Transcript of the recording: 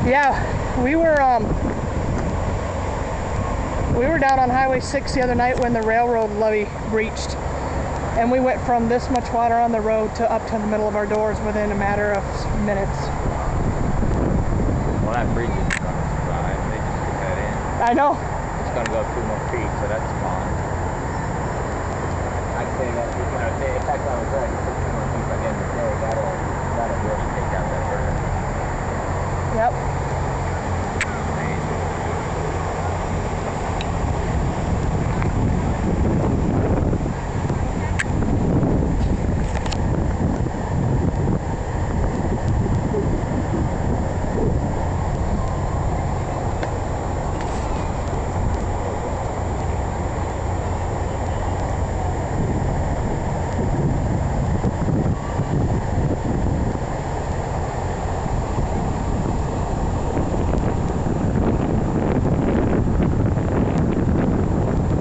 Yeah, we were down on Highway 6 the other night when the railroad levee breached, and we went from this much water on the road to up to the middle of our doors within a matter of minutes. Well, that bridge is going to survive. They just put that in. I know. It's going to go 2 more feet, so that's fine. I'd say that, if that's not correct, 2 more feet by the end of the day, that'll really take out that burden. Yep.